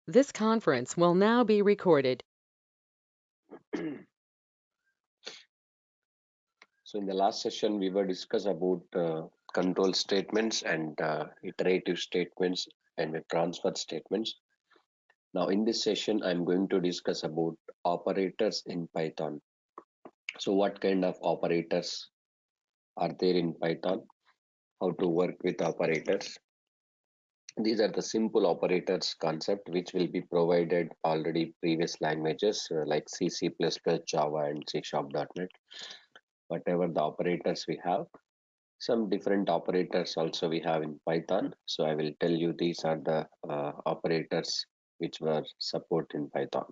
This conference will now be recorded. So in the last session, we were discuss about control statements and iterative statements and transfer statements. Now in this session, I'm going to discuss about operators in Python. So what kind of operators are there in Python? How to work with operators? These are the simple operators concept which will be provided already previous languages like C, C++, Java and C Sharp.NET. Whatever the operators we have, some different operators also we have in Python. So I will tell you these are the operators which were support in Python.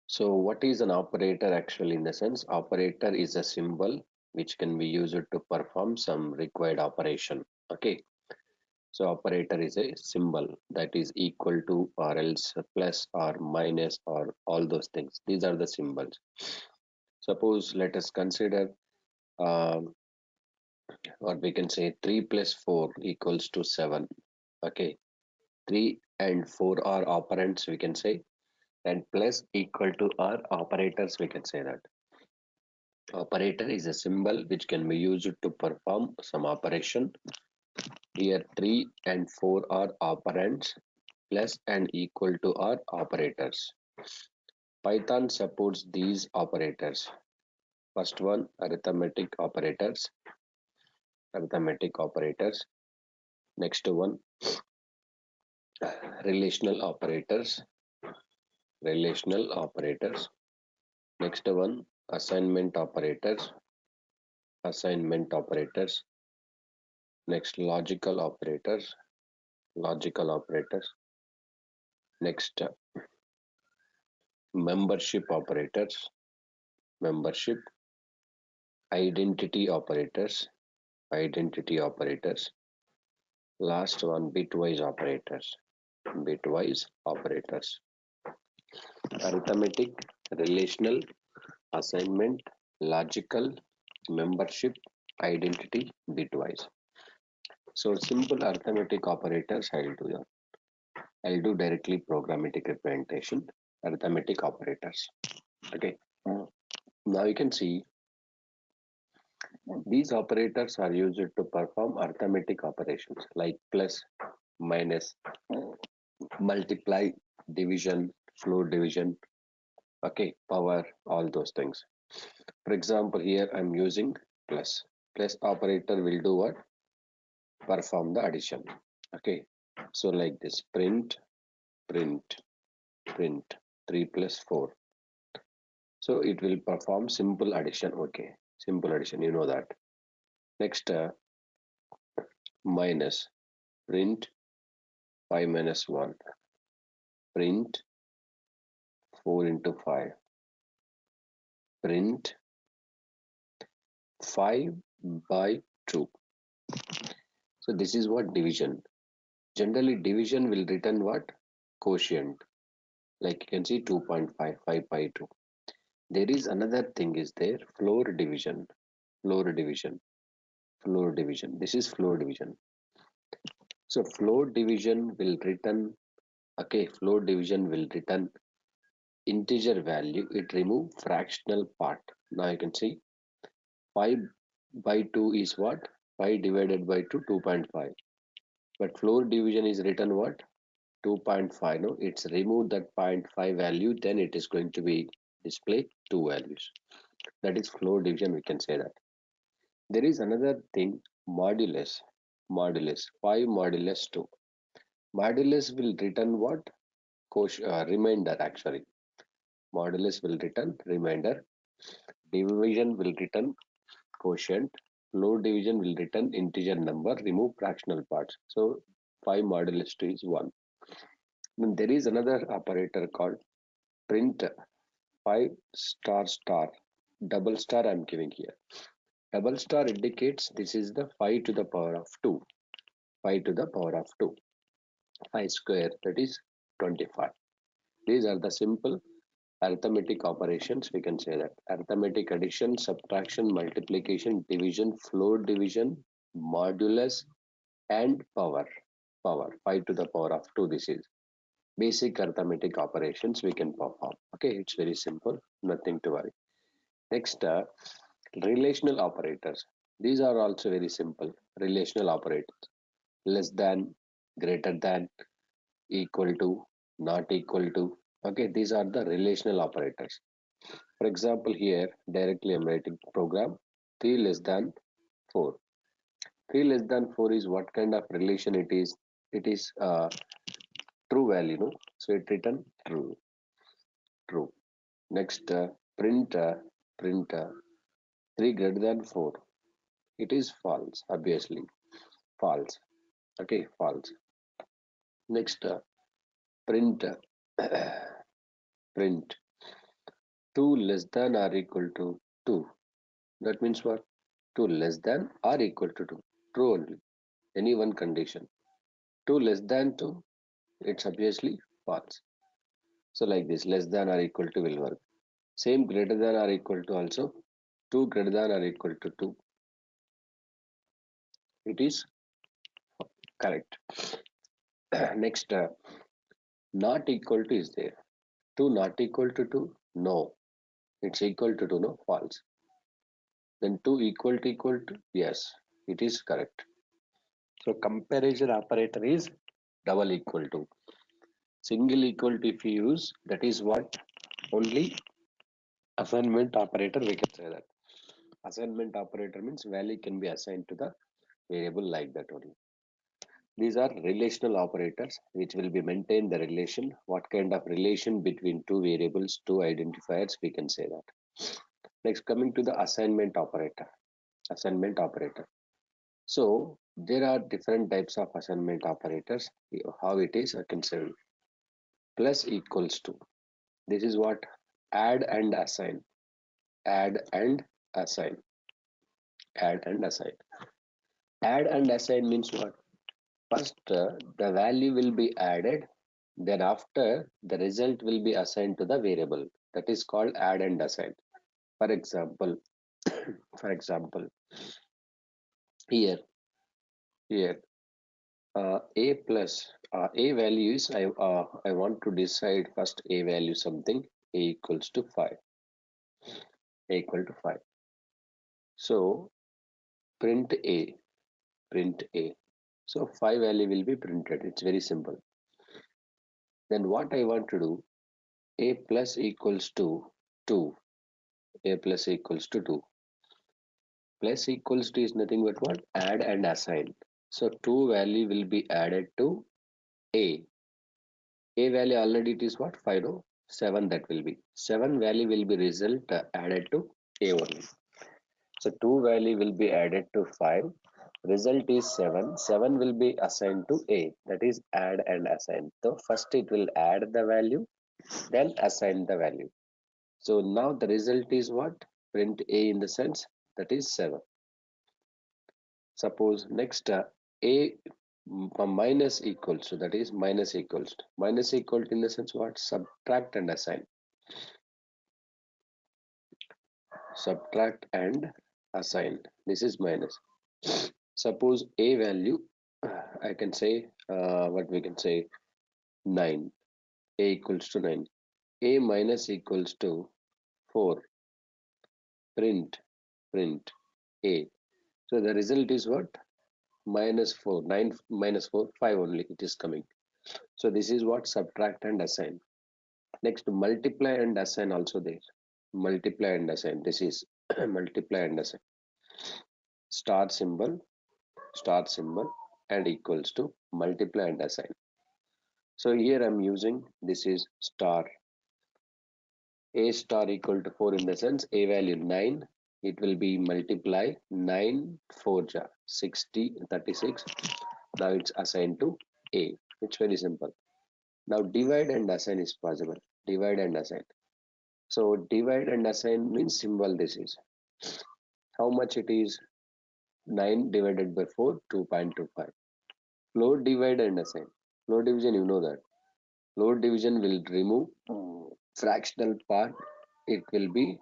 So what is an operator actually? In the sense, operator is a symbol which can be used to perform some required operation. Okay. So operator is a symbol that is equal to or else plus or minus or all those things. These are the symbols. Suppose let us consider um, or we can say 3 plus 4 equals to 7. Okay, 3 and 4 are operands, we can say, and plus equal to are operators, we can say that. Operator is a symbol which can be used to perform some operation. Here 3 and 4 are operands, plus and equal to are operators. Python supports these operators. First one, arithmetic operators. Next one, relational operators, relational operators. Next one, assignment operators, assignment operators. Next, logical operators, logical operators. Next, membership operators, membership, identity operators, identity operators. Last one, bitwise operators, bitwise operators. Arithmetic, relational, assignment, logical, membership, identity, bitwise. So simple arithmetic operators I'll do directly programmatic representation, arithmetic operators. Okay. Now you can see these operators are used to perform arithmetic operations like plus, minus, multiply, division, floor division, okay, power, all those things. For example, here I'm using plus. Plus operator will do what? Perform the addition. Okay. So like this, print, print 3 plus 4. So it will perform simple addition. Okay, simple addition, you know that. Next, minus, print 5 minus 1, print 4 into 5, print 5 by 2. So this is what division. Generally, division will return what? Quotient. Like you can see 2.5, 5 by 2. There is another thing is there, floor division, floor division, floor division. This is floor division. So floor division will return, okay, floor division will return integer value. It remove fractional part. Now you can see 5 by 2 is what? 5 divided by 2, 2.5. But floor division is written what? 2.5. No, it's remove that zero point 0.5 value, then it is going to be display two values. That is floor division, we can say that. There is another thing, modulus. Modulus 5 modulus 2. Modulus will return what? Remainder actually. Modulus will return remainder. Division will return quotient. Floor division will return integer number, remove fractional parts. So 5 modulus 2 is 1. Then there is another operator called print 5 star star. Double star I'm giving here. Double star indicates this is the 5 to the power of 2. 5 to the power of 2. 5 square, that is 25. These are the simple arithmetic operations, we can say that. Arithmetic addition, subtraction, multiplication, division, floor division, modulus, and power. power, 5 to the power of 2. This is basic arithmetic operations we can perform. Okay, it's very simple, nothing to worry. Next, relational operators. These are also very simple. Relational operators: less than, greater than, equal to, not equal to. Okay, these are the relational operators. For example, here directly I'm writing program 3 less than 4. 3 less than 4 is what kind of relation it is? It is true value, no? So it written true, true. Next, print 3 greater than 4. It is false, obviously. False. Okay, false. Next, print print 2 less than or equal to 2. That means what? 2 less than or equal to 2. True only. Any one condition. 2 less than 2, it's obviously false. So like this, less than or equal to will work. Same greater than or equal to also. 2 greater than or equal to 2. It is correct. Next, not equal to is there. 2 not equal to 2? No. It's equal to 2, no? False. Then 2 equal to? Yes. It is correct. So comparison operator is double equal to. Single equal to if you use, that is what? Only assignment operator we can say that. Assignment operator means value can be assigned to the variable like that only. These are relational operators which will be maintain the relation. What kind of relation between two variables, two identifiers, we can say that. Next, coming to the assignment operator. Assignment operator. So there are different types of assignment operators. How it is, I can say plus equals to. This is what? Add and assign. Add and assign. Add and assign. Add and assign means what? First, the value will be added. Then after, the result will be assigned to the variable. That is called add and assign. For example, for example, here, here, a plus a values. I want to decide first a value something. A equals to 5. A equal to 5. So print a, print a. So 5 value will be printed. It's very simple. Then what I want to do, a plus equals to 2. A plus equals to 2. Plus equals to is nothing but what? Add and assign. So 2 value will be added to a. A value already it is what? 5, no? 7 that will be. 7 value will be result added to a only. So 2 value will be added to 5. Result is 7. 7 will be assigned to a. That is add and assign. So first it will add the value, then assign the value. So now the result is what? Print a in the sense that is 7. Suppose next a minus equals to, that is minus equals to. Minus equal to in the sense what? Subtract and assign. Subtract and assign. This is minus. Suppose a value, I can say what we can say 9. A equals to 9. A minus equals to 4. Print a. So the result is what? Minus 4. 9 minus 4, 5 only it is coming. So this is what? Subtract and assign. Next, multiply and assign also there. Multiply and assign. This is multiply and assign. Star symbol, and equals to multiply and assign. So here I'm using, this is star. A star equal to 4 in the sense a value 9. It will be multiply 9 4 ja 60 36. Now it's assigned to a. It's very simple. Now divide and assign is possible. Divide and assign. So divide and assign means symbol this is. How much it is? 9 divided by 4, 2.25. Floor divide and assign. Floor division, you know that. Floor division will remove fractional part. It will be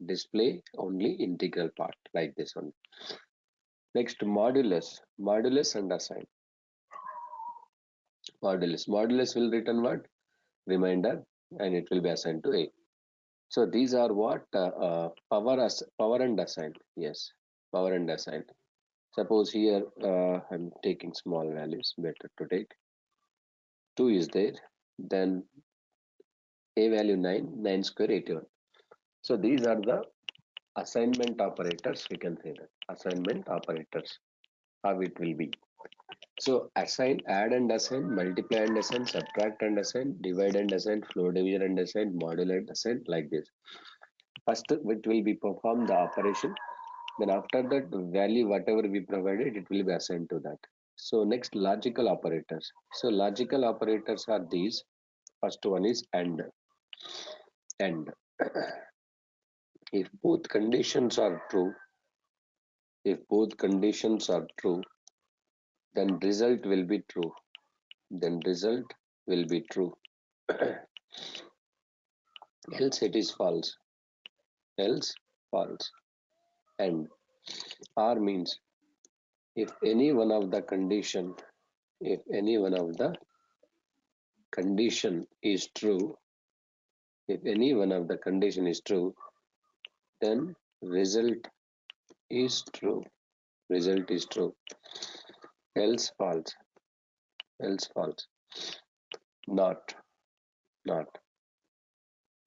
display only integral part like this one. Next, modulus. Modulus and assign. Modulus. Modulus will return what? Remainder, and it will be assigned to A. So these are what power and assign. Yes, power and assign. Suppose here I'm taking small values. Better to take 2 is there. Then A value 9, 9 square 81. So these are the assignment operators. We can say that assignment operators. How it will be. So assign, add and assign, multiply and assign, subtract and assign, divide and assign, floor division and assign, module and assign, like this. First, it will be perform the operation. Then after that, value whatever we provided, it will be assigned to that. So next, logical operators. So logical operators are these. First one is AND. AND. If both conditions are true, if both conditions are true, then result will be true. Then result will be true. Else it is false. Else false. And or means if any one of the condition, if any one of the condition is true, if any one of the condition is true, then result is true. Result is true. Else false. Else false. Not. Not.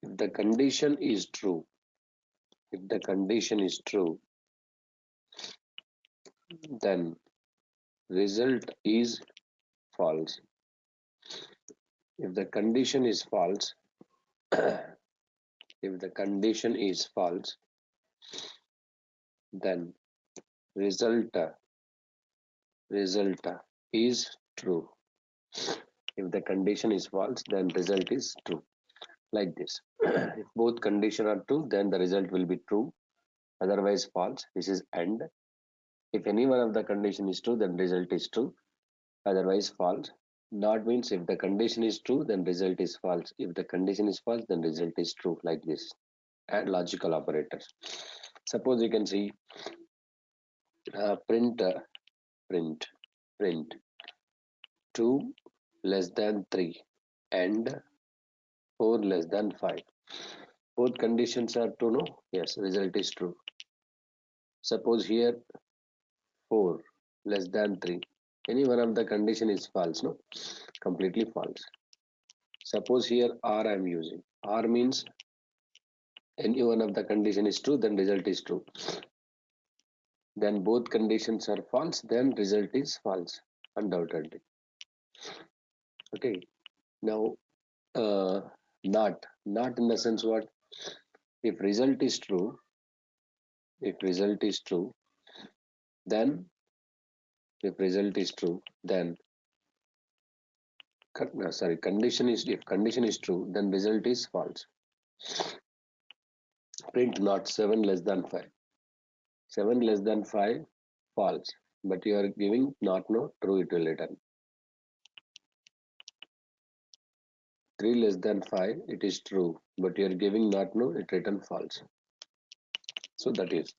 If the condition is true, if the condition is true, then result is false. If the condition is false, if the condition is false, then result result is true. If the condition is false, then result is true. Like this. If both conditions are true, then the result will be true. Otherwise false. This is AND. If any one of the condition is true, then result is true. Otherwise false. Not means if the condition is true, then result is false. If the condition is false, then result is true. Like this. And logical operators. Suppose you can see print print print 2 less than 3 and 4 less than 5. Both conditions are true, no? Yes, result is true. Suppose here 4 less than 3. Any one of the condition is false, no? Completely false. Suppose here R I am using. R means any one of the condition is true, then result is true. Then both conditions are false, then result is false, undoubtedly. Okay. Now, not in the sense what? If result is true, if result is true, then if result is true, then condition is if condition is true, then result is false. Print not 7 less than 5. 7 less than 5 false, but you are giving not no true, it will return. 3 less than 5 it is true, but you are giving not no, it return false. So that is,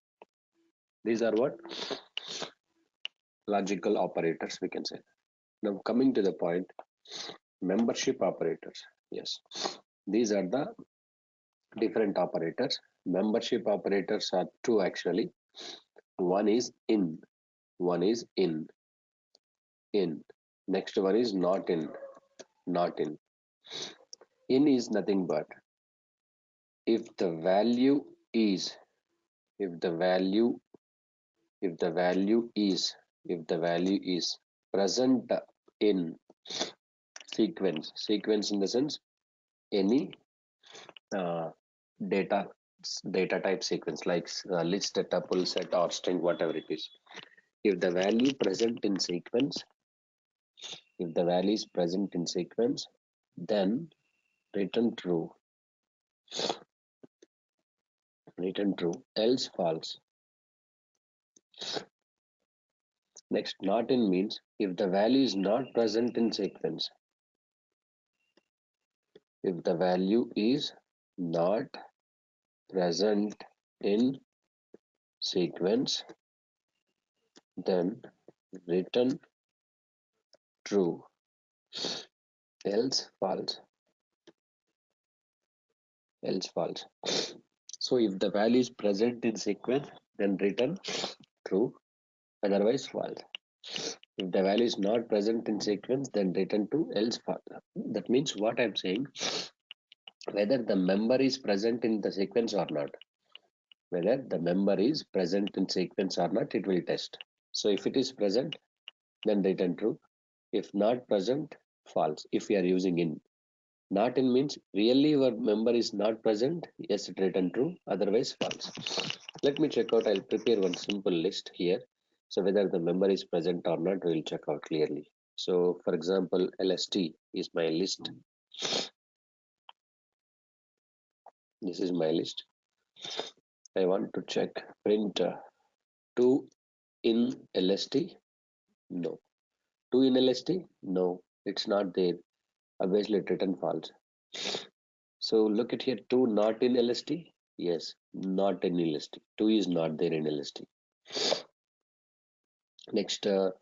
these are what logical operators we can say. Now coming to the point, membership operators. Yes, these are the different operators. Membership operators are two actually. One is in, one is in. Next one is not in, not in. In is nothing but if the value is, if the value, if the value is, if the value is present in sequence in the sense any uh, data data type sequence like list, tuple, set, or string, whatever it is. If the value present in sequence, if the value is present in sequence, then return true, return true, else false. Next, not in means if the value is not present in sequence, if the value is not present in sequence, then return true. else false, else false. So if the value is present in sequence, then return true, otherwise false. If the value is not present in sequence, then return true, else false. That means what I'm saying, whether the member is present in the sequence or not. Whether the member is present in sequence or not, it will test. So if it is present, then return true. If not present, false. If we are using in. Not in means really your member is not present, yes, it return true, otherwise false. Let me check out, I'll prepare one simple list here. So whether the member is present or not, we'll check out clearly. So for example, LST is my list. This is my list. I want to check print 2 in LST. No. 2 in LST? No, it's not there. Obviously, it written false. So look at here, 2 not in LST. Yes, not in LST. 2 is not there in LST. Next, for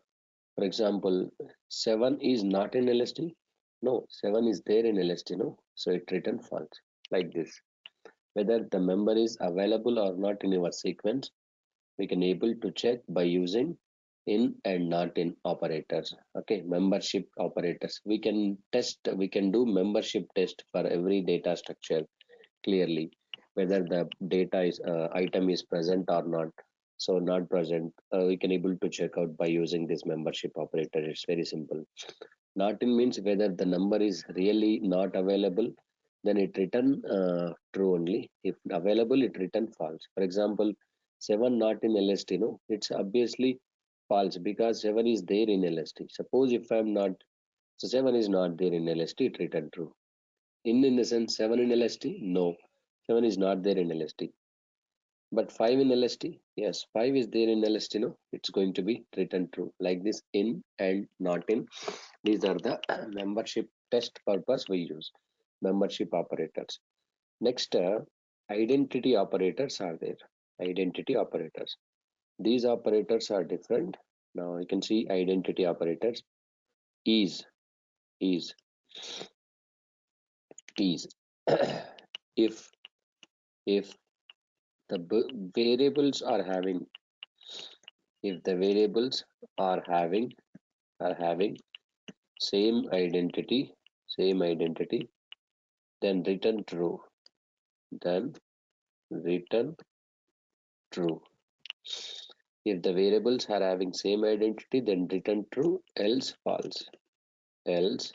example, 7 is not in LST. No, 7 is there in LST. No, so it written false like this. Whether the member is available or not in your sequence, we can able to check by using in and not in operators. Okay, membership operators, we can test, we can do membership test for every data structure clearly, whether the data is item is present or not. So not present, we can able to check out by using this membership operator. It's very simple. Not in means whether the number is really not available, then it return true only. If available, it return false. For example, 7 not in LST, no, it's obviously false because 7 is there in LST. Suppose if I'm not, so 7 is not there in LST, it return true. In the sense 7 in LST, no, 7 is not there in LST. But 5 in LST, yes, 5 is there in LST, no, it's going to be return true. Like this, in and not in. These are the membership test purpose we use, membership operators. Next, identity operators are there. Identity operators. These operators are different. Now you can see identity operators. Is, is, is. if if the variables are having, if the variables are having same identity, then return true. Then return true. If the variables are having same identity, then return true, else false. Else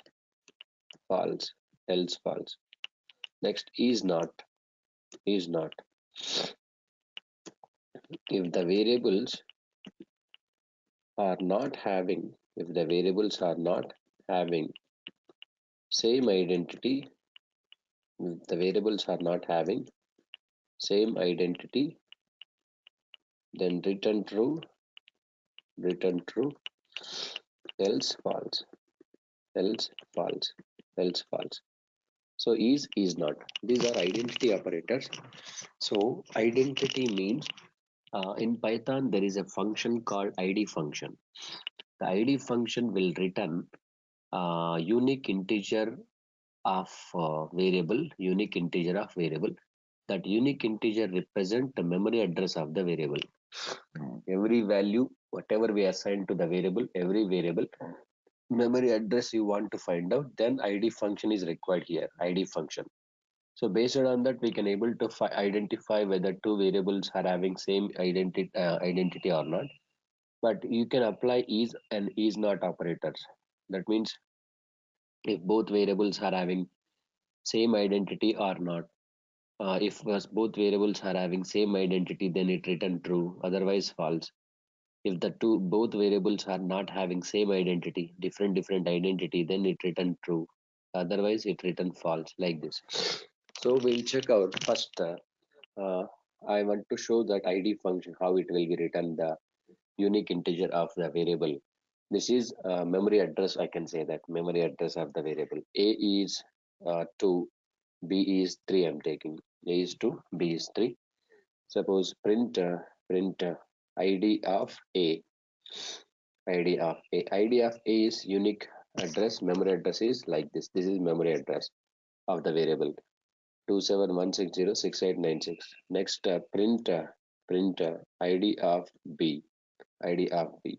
false. Else false. Next, is not. Is not. If the variables are not having, if the variables are not having same identity, if the variables are not having same identity, then return true, else false, else false, else false. So is not. These are identity operators. So identity means in Python there is a function called id function. The id function will return unique integer of variable, unique integer of variable. That unique integer represent the memory address of the variable. Every value, whatever we assign to the variable, every variable memory address you want to find out, then id function is required here, id function. So based on that, we can able to identify whether two variables are having same identity or not. But you can apply is and is not operators. That means if both variables are having same identity or not. If both variables are having same identity, then it return true, otherwise false. If the two both variables are not having same identity, different identity, then it return true, otherwise it return false, like this. So we'll check out first. Uh, I want to show that id function, how it will be written, the unique integer of the variable. This is memory address. I can say that memory address of the variable. A is 2, B is 3. I'm taking A is 2, B is 3. Suppose print id of A. id of A. id of A is unique address, memory address is like this. This is memory address of the variable 2716068996. Next, print id of b, id of b.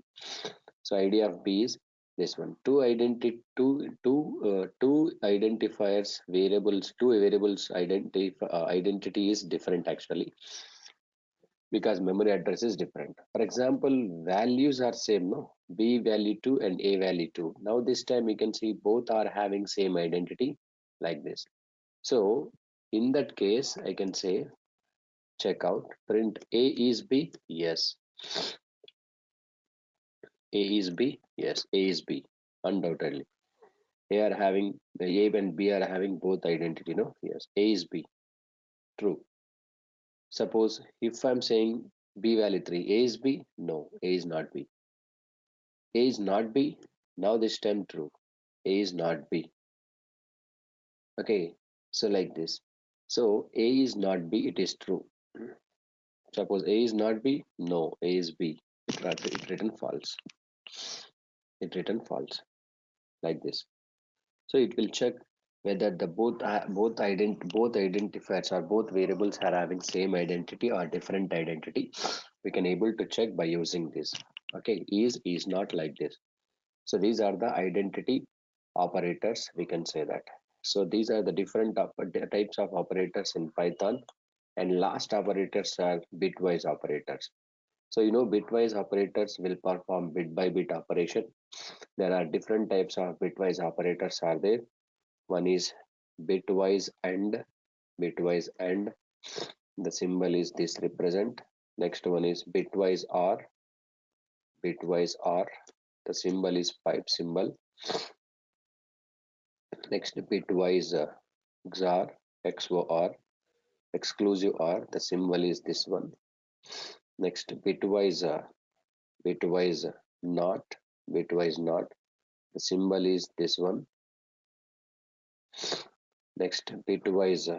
So id of b is this one. Two identifiers variables. Two variables identity is different actually, because memory address is different. For example, values are same, no? B value 2 and A value 2. Now this time you can see both are having same identity like this. So in that case, I can say check out print A is B. Yes. A is B. Yes. A is B. Undoubtedly. A and B are having both identity, no? Yes. A is B. True. Suppose if I'm saying B value 3, A is B? No, A is not B. A is not B. Now this time true. A is not B. Okay. So like this. So A is not B. It is true. Suppose A is not B. No, A is B. It written false. It written false like this. So it will check whether the both identifiers or both variables are having same identity or different identity. We can able to check by using this. Okay, is not like this. So these are the identity operators, we can say that. So these are the different types of operators in Python, and last operators are bitwise operators. So you know bitwise operators will perform bit by bit operation. There are different types of bitwise operators are there. One is bitwise AND, bitwise AND. The symbol is this represent. Next one is bitwise OR, bitwise OR. The symbol is pipe symbol. Next bitwise XOR, XOR, exclusive OR. The symbol is this one. Next bitwise NOT, bitwise NOT. The symbol is this one. Next bitwise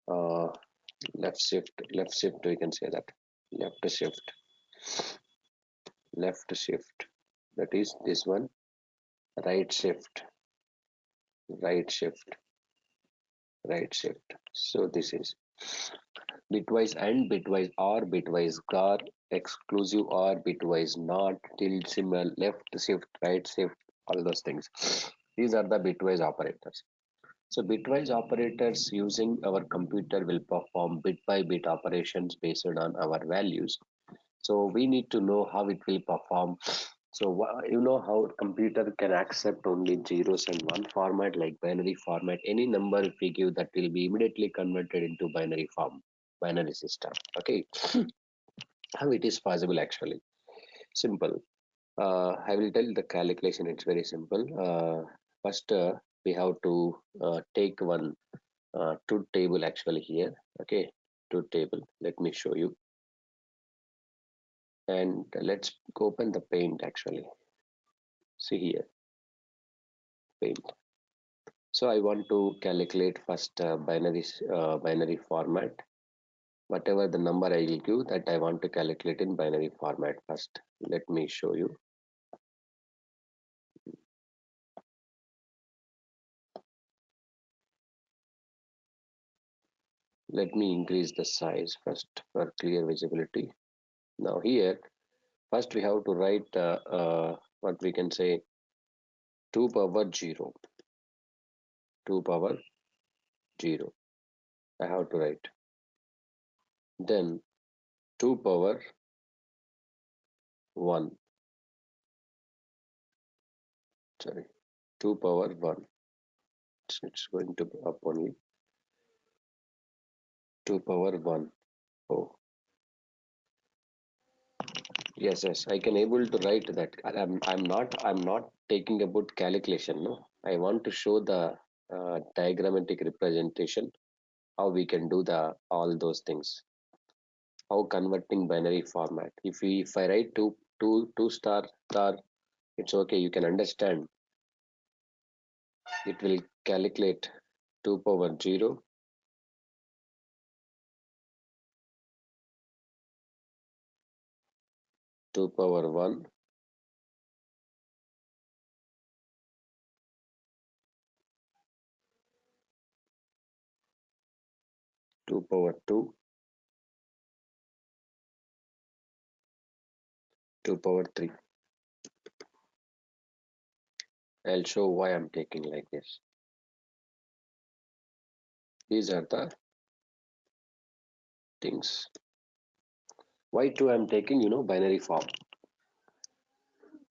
uh, left shift, we can say that. Left shift, left shift. That is this one. Right shift, right shift, right shift. So this is bitwise AND, bitwise OR, bitwise GOR, exclusive OR, bitwise NOT, tilde symbol, left shift, right shift, all those things. These are the bitwise operators. So bitwise operators using our computer will perform bit by bit operations based on our values. So we need to know how it will perform. So you know how computer can accept only zeros and one format like binary format. Any number if we give, that will be immediately converted into binary form, binary system. Okay, how it is possible actually? Simple. I will tell the calculation. It's very simple. First, we have to take one truth table actually here. Okay, truth table. Let me show you. And let's open the paint actually. See here, paint. So I want to calculate first binary format. Whatever the number I will give, that I want to calculate in binary format first. Let me show you. Let me increase the size first for clear visibility. Now here, first we have to write what we can say 2 power 0. 2 power 0. I have to write. Then 2 power 1. Sorry, 2 power 1. It's going to be up only 2 power 1. Oh, yes, I can able to write that. I'm not taking about calculation. No, I want to show the diagrammatic representation, how we can do the all those things, how converting binary format. If I write two star star, it's okay. You can understand. It will calculate 2 power 0, 2 power 1, 2 power 2, 2 power 3. I'll show why I'm taking like this. These are the things. Why 2 I'm taking, binary form.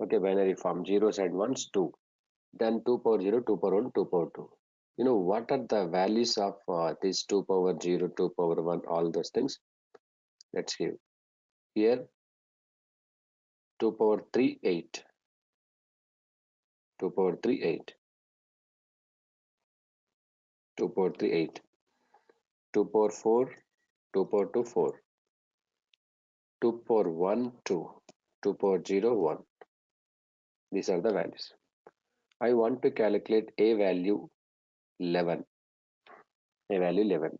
Okay, binary form, zeros and ones, 2. Then 2 power 0, 2 power 1, 2 power 2. What are the values of this 2 power 0, 2 power 1, all those things? Let's give. Here, 2 power 3, 8. 2 power 3, 8. 2 power 3, 8. 2 power 4, 2 power 2, 4. 2 power 1, 2. 2 power 0, 1. These are the values. I want to calculate a value 11. A value 11.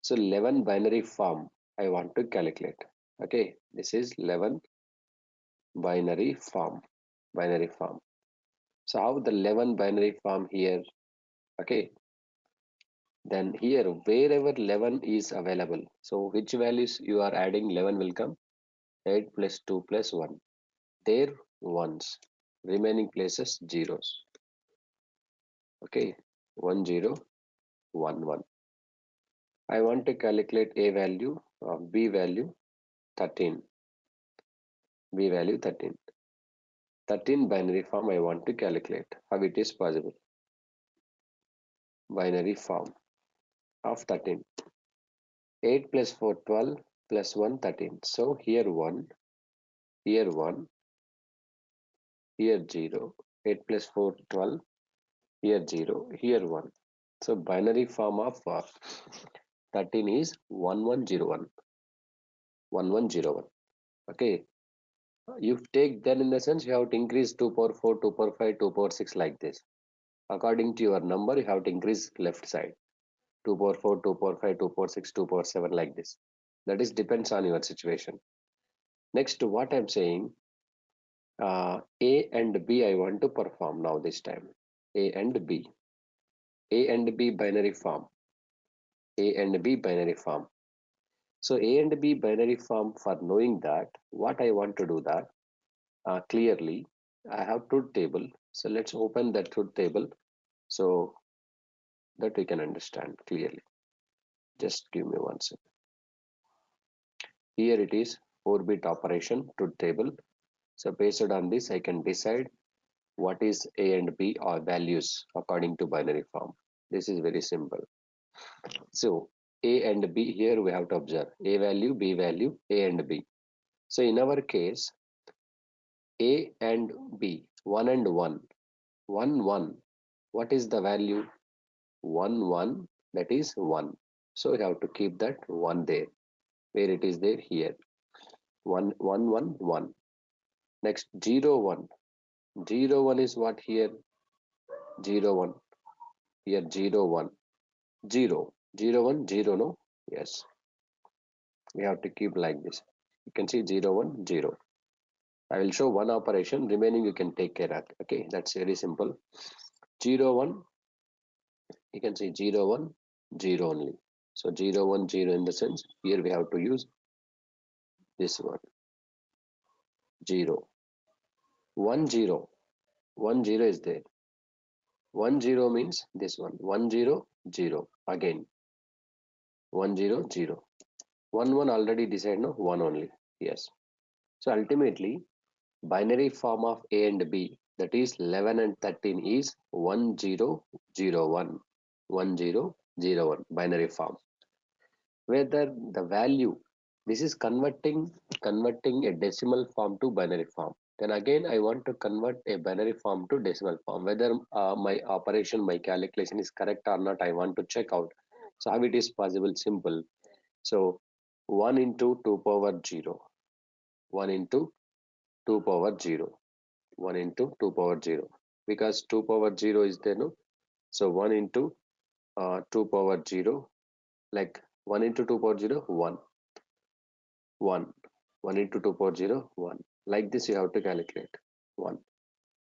So 11 binary form I want to calculate. Okay, this is 11 binary form. Binary form. So how the 11 binary form here? Okay, then here wherever 11 is available. So which values you are adding 11 will come? 8 plus 2 plus 1. There ones. Remaining places zeros. Okay, 1 0 1 1. I want to calculate a value, b value 13. B value 13. 13 binary form I want to calculate. How it is possible? Binary form of 13. 8 plus 4 12 plus 1 13. So here 1, here 1, here 0. 8 plus 4 12, here 0, here 1. So binary form of 13 is 1101. 1101. Okay. You take then in the sense you have to increase 2 power 4, 2 power 5, 2 power 6 like this. According to your number, you have to increase left side. 2 power 4, 2 power 5, 2 power 6, 2 power 7 like this. That is depends on your situation. Next, what I'm saying, A and B I want to perform now this time. A and B. A and B binary form. A and B binary form. So A and B binary form, for knowing that, what I want to do that, clearly, I have truth table. So let's open that truth table so that we can understand clearly. Just give me one second. Here it is 4-bit operation truth table. So based on this, I can decide what is A and B or values according to binary form. This is very simple. So A and B, here we have to observe A value, B value, A and B. So in our case, A and B, 1 and 1, 1, 1. What is the value? 1, 1, that is 1. So we have to keep that 1 there. Where it is there? Here. 1, 1, 1, 1. Next 0, 1. 0, 1 is what here? 0, 1. Here 0, 1. 0, 0, 1, 0, no? Yes. We have to keep like this. You can see 0, 1, 0. I will show one operation. Remaining you can take care of. Okay, that's very simple. 0, 1. You can see 0, 1, 0 only. So 0, 1, 0 in the sense here we have to use this one. 0. 1, 0. 1, 0 is there. 1, 0 means this one. 1, 0, 0. Again. 1, 0, 0. 1, 1 already decided, no? 1 only. Yes. So ultimately, binary form of A and B, that is 11 and 13, is 1001. 1001 binary form. Whether the value, this is converting a decimal form to binary form. Then again I want to convert a binary form to decimal form. Whether my operation, my calculation is correct or not, I want to check out. So how it is possible? Simple. So 1 into 2 power 0. 1 into 2 power 0. 1 into 2 power 0. Because 2 power 0 is there, no? So 1 into 2 power 0, like 1 into 2 power 0, 1. 1. 1 into 2 power 0, 1. Like this you have to calculate. 1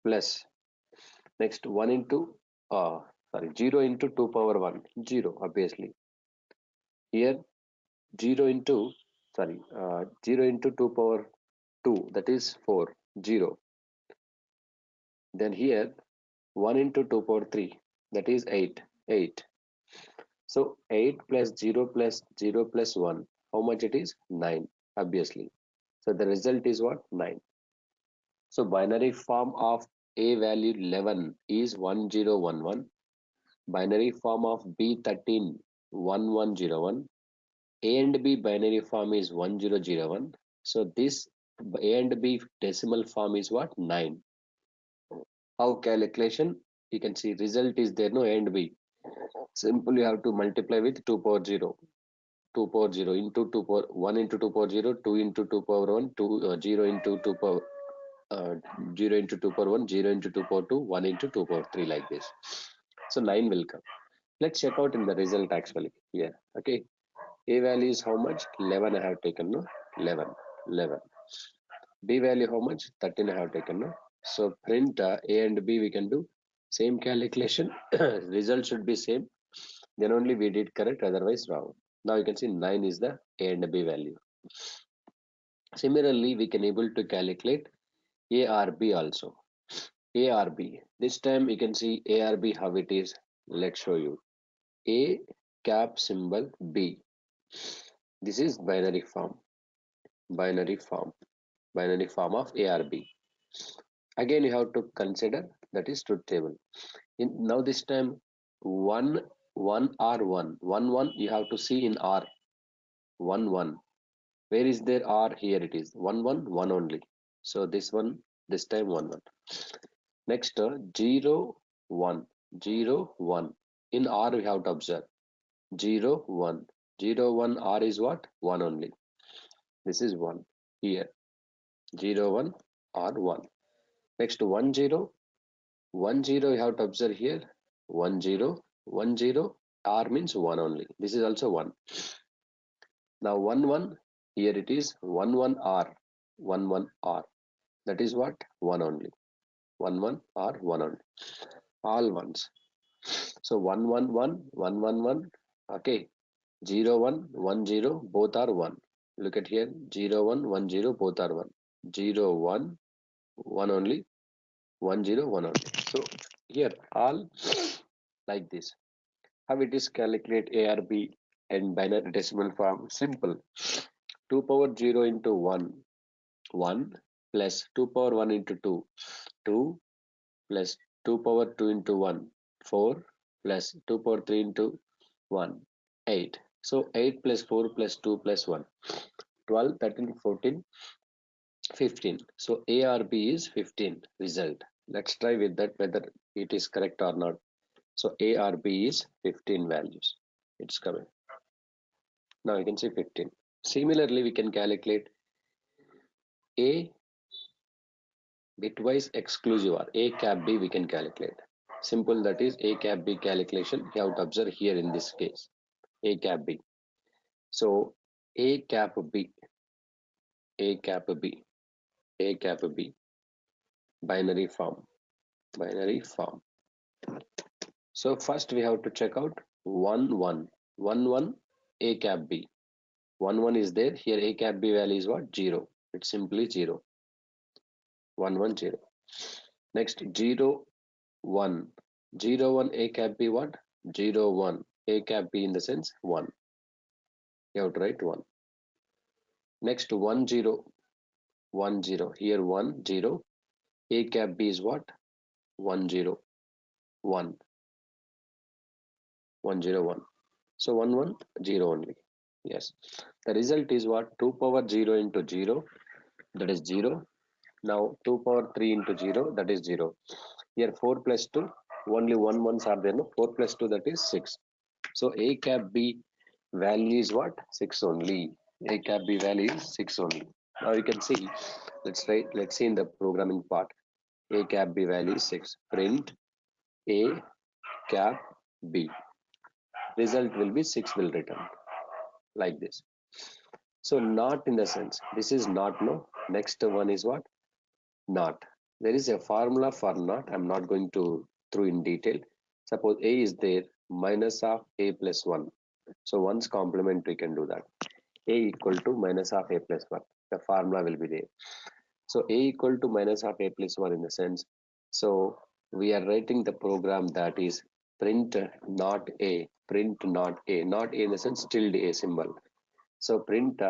plus. Next 1 into, 0 into 2 power 1, 0 obviously. Here 0 into 0 into 2 power 2, that is 4, 0. Then here 1 into 2 power 3, that is 8, 8. So 8 plus 0 plus 0 plus 1, how much it is? 9, obviously. So the result is what? 9. So binary form of A value 11 is 1011. Binary form of B 13 1101. A and B binary form is 1001. So this A and B decimal form is what? 9. How calculation? You can see result is there, no A and B. Simply you have to multiply with 2 power 0. 2 power 0 into 2 power 1 into 2 power 0, 2 into 2 power 1, 0 into 2 power 0 into 2 power 1, 0 into 2 power 2, 1 into 2 power 3, like this. So 9 will come. Let's check out in the result actually here. Okay. A value is how much? 11 I have taken, no? 11. 11. B value how much? 13 I have taken, no? So print A and B we can do same calculation. Result should be same. Then only we did correct, otherwise wrong. Now you can see 9 is the A and B value. Similarly, we can able to calculate ARB also. ARB. This time you can see ARB how it is. Let's show you. A cap symbol B. This is binary form. Binary form. Binary form of ARB. Again, you have to consider that is truth table. Now this time 1 1 R 1 1 1 you have to see in R 1 1. Where is there R? Here it is 1 1 1 only. So this time 1 1. Next 0 1 0 1. In R we have to observe 0 1 0 1 R is what? 1 only. This is 1 here. 0 1 R 1. Next 1 0 1 0 you have to observe here 1 0 1 0 R means 1 only. This is also 1. Now 1 1 here it is 1 1 R 1 1 R. That is what? 1 only. 1 1 R 1 only. All ones. So 1 1 1 1 1 1. Okay. 0 1 1 0 both are 1. Look at here 0 1 1 0 both are 1. 0 1 1 only. 1 0 1 only. So here all like this. How it is calculate ARB and binary decimal form? Simple. 2 power 0 into 1 1 plus 2 power 1 into 2 2 plus 2 power 2 into 1 4 plus 2 power 3 into 1 8. So 8 plus 4 plus 2 plus 1 12 13 14 15. So ARB is 15 result. Let's try with that whether it is correct or not. So ARB is 15 values. It's coming. Now you can see 15. Similarly, we can calculate A bitwise exclusive or A cap B we can calculate. Simple, that is A cap B calculation. You have to observe here in this case. A cap B. So A cap B, A cap B, A cap B, binary form, binary form. So first we have to check out 1 1 1 1 A cap B. 1 1 is there. Here A cap B value is what? 0. It's simply 0. 1 1 0. Next 0 1 0 1 A cap B what? 0 1 A cap B in the sense 1. You have to write 1. Next 1 0 1 0. Here 1 0. A cap B is what? 1 0 1 1 0 1. So 1 1 0 only. Yes. The result is what? 2 power 0 into 0, that is 0. Now 2 power 3 into 0, that is 0. Here 4 plus 2, only 1 ones are there, no? 4 plus 2, that is 6. So A cap B value is what? 6 only. A cap B value is 6 only. Now you can see, let's see in the programming part. A cap B value is 6. Print A cap B. Result will be 6 will return like this. So not in the sense, this is not, no. Next one is what? Not. There is a formula for not. I'm not going to through in detail. Suppose A is there, minus of A plus 1. So one's complement we can do that. A equal to minus of a plus 1. The formula will be there. So a equal to minus of a plus 1 in the sense. So we are writing the program that is print not a, not a in the sense tilde a symbol. So print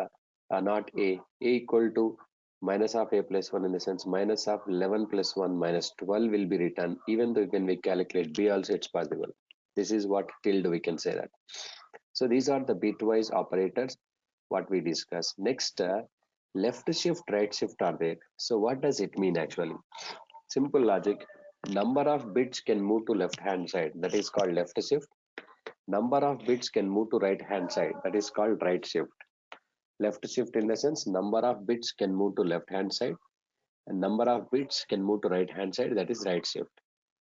not a equal to minus of a plus 1 in the sense minus of 11 plus 1 minus 12 will be written, even though when we calculate b also it's possible. This is what tilde we can say that. So these are the bitwise operators what we discussed. Next, left shift, right shift are there. So what does it mean actually? Simple logic. Number of bits can move to left hand side. That is called left shift. Number of bits can move to right hand side. That is called right shift. Left shift in the sense number of bits can move to left hand side and number of bits can move to right hand side. That is right shift.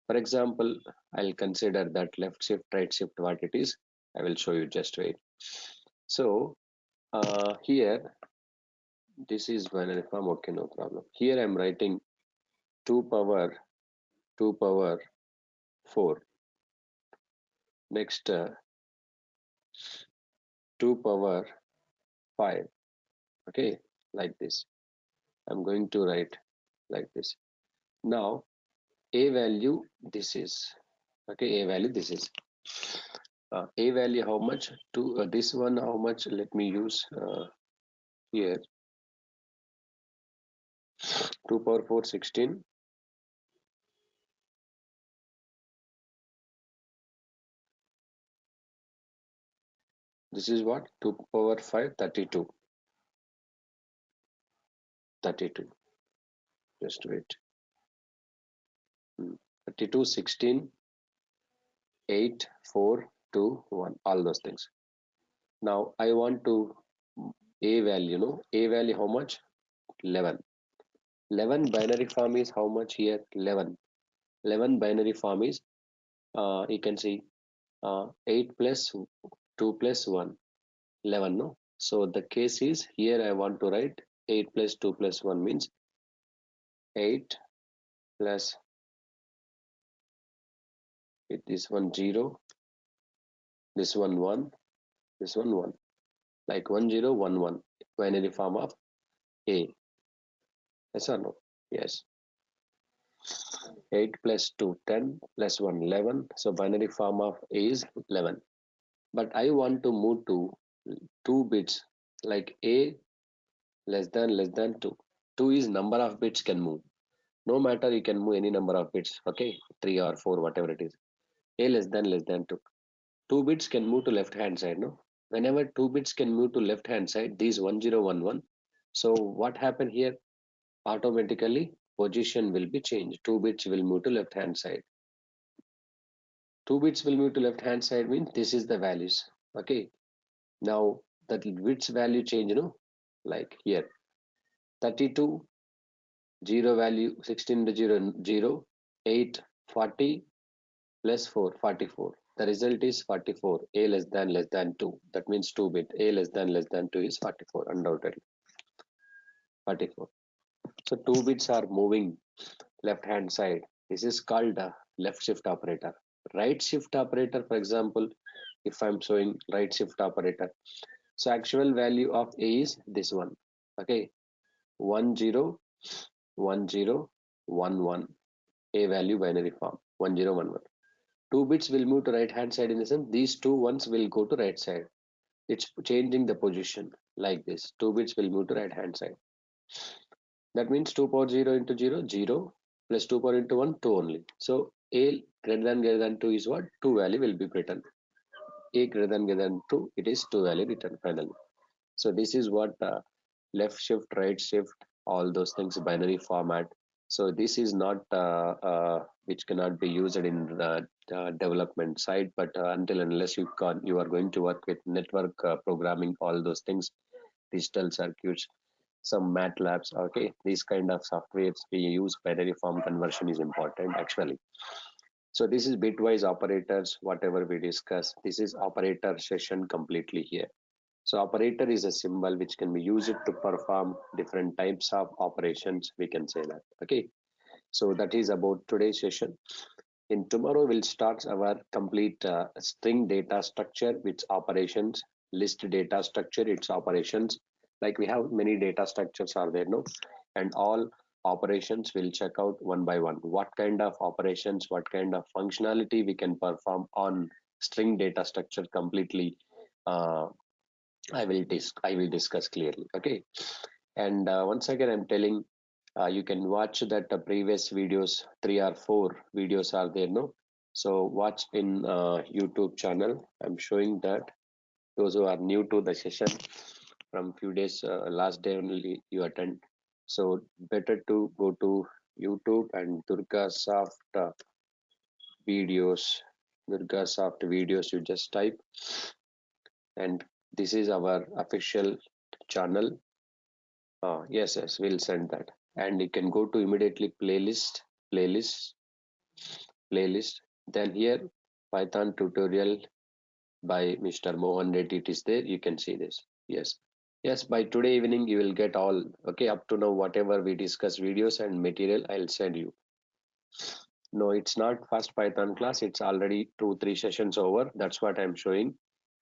For example, I'll consider that left shift, right shift what it is. I will show you, just wait. So here this is binary form. Okay, no problem. Here I'm writing 2 power 4. Next 2 power 5. Okay, like this. I'm going to write like this. Now a value this is, okay, a value this is. A value how much? To this one how much? Let me use here 2 power 4 16. This is what? 2 power 5 32. 32. Just wait. 32 16 8 4 2 1, all those things. Now I want to a value, no, a value how much? 11. 11 binary form is how much here? 11. 11 binary form is you can see 8 plus 2 plus 1, 11, no. So the case is here I want to write 8 plus 2 plus 1 means 8 plus this one 0, this one 1, this one 1, like 1 0 1 1, binary form of a. Yes or no? Yes. 8 plus 2 10 plus 1 11. So binary form of a is 11. But I want to move to 2 bits, like a less than 2. 2 is number of bits can move. No matter, you can move any number of bits, okay, 3 or 4, whatever it is. A less than 2. 2 bits can move to left hand side, no? Whenever 2 bits can move to left hand side, these 1011. So what happened here? Automatically position will be changed. 2 bits will move to left hand side. 2 bits will move to left hand side means this is the values. Okay. Now that bits value change, you know, like here 32 0 value 16 to 0 0 8 40 plus 4 44. The result is 44. A less than 2. That means 2 bit. A less than 2 is 44, undoubtedly 44. So 2 bits are moving left hand side. This is called a left shift operator. Right shift operator, for example, if I'm showing right shift operator, so actual value of a is this one. Okay, 1 0 1 0 1 1. A value binary form 1 0 1 1. 2 bits will move to right hand side in the sense these two ones will go to right side. It's changing the position like this. 2 bits will move to right hand side. That means 2 power 0 into 0 0 plus 2 power into 1 2 only. So a greater than 2 is what? 2 value will be written. A greater than 2, it is 2 value written finally. So this is what left shift, right shift, all those things binary format. So this is not which cannot be used in the development side, but until unless you are going to work with network programming, all those things, digital circuits, some MATLABs, okay, these kind of softwares we use binary form conversion is important actually. So this is bitwise operators, whatever we discuss. This is operator session completely here. So operator is a symbol which can be used to perform different types of operations. We can say that. Okay. So that is about today's session. In tomorrow, we'll start our complete string data structure, its operations, list data structure, its operations. Like we have many data structures are there, no? And all operations will check out one by one. What kind of operations, what kind of functionality we can perform on string data structure completely. Uh, I will discuss clearly. Okay. And once again, I'm telling you can watch that previous videos, 3 or 4 videos are there, no? So watch in YouTube channel. I'm showing that those who are new to the session from few days, last day only you attend. So better to go to YouTube and Durga Soft videos. Durga Soft videos. You just type, and this is our official channel. Yes, we'll send that. And you can go to immediately playlist, playlist. Then here, Python tutorial by Mr. Mohan Reddy, it is there. You can see this. Yes. Yes, by today evening, you will get all, okay, up to now, whatever we discuss videos and material, I'll send you. No, it's not first Python class. It's already 2, 3 sessions over. That's what I'm showing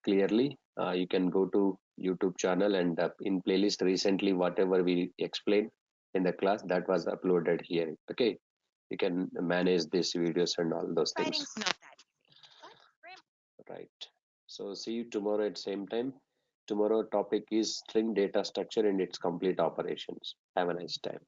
clearly. You can go to YouTube channel and in playlist recently, whatever we explained in the class that was uploaded here. Okay, you can manage these videos and all those things. Right. So see you tomorrow at same time. Tomorrow topic is string data structure and its complete operations. Have a nice time.